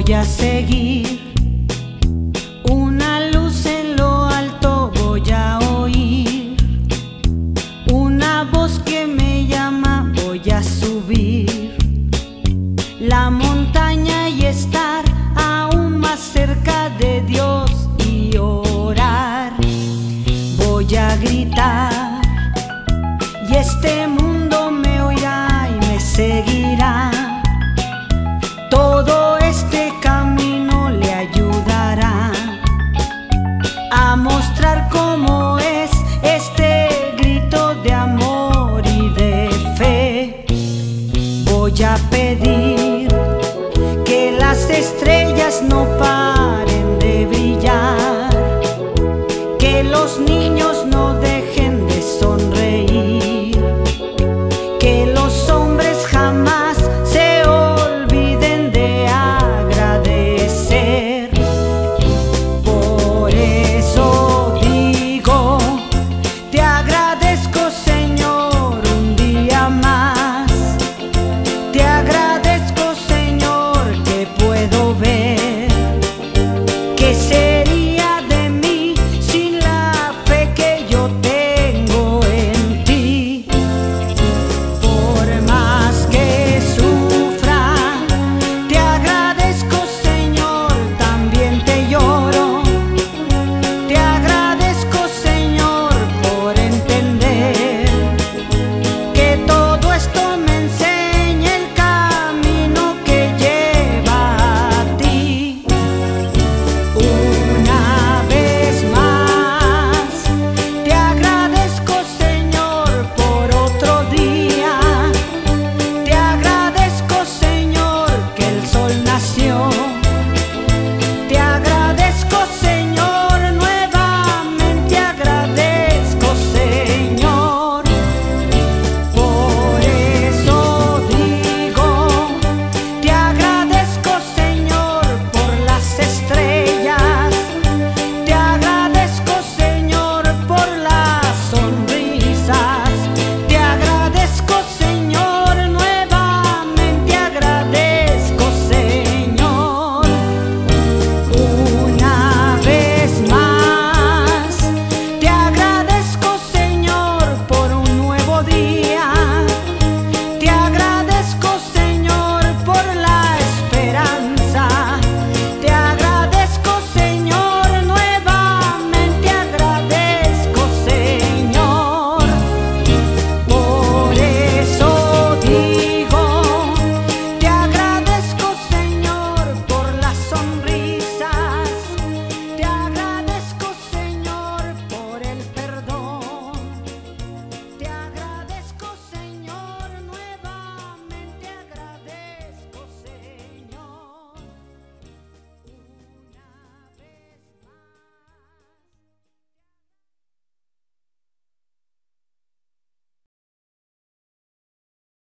voy a seguir, una luz en lo alto voy a oír, una voz que me llama voy a subir la montaña y estar aún más cerca de Dios y orar. Voy a gritar y este mundo me oirá y me seguirá. Todo este camino le ayudará a mostrar cómo es este grito de amor y de fe. Voy a pedir que las estrellas no paren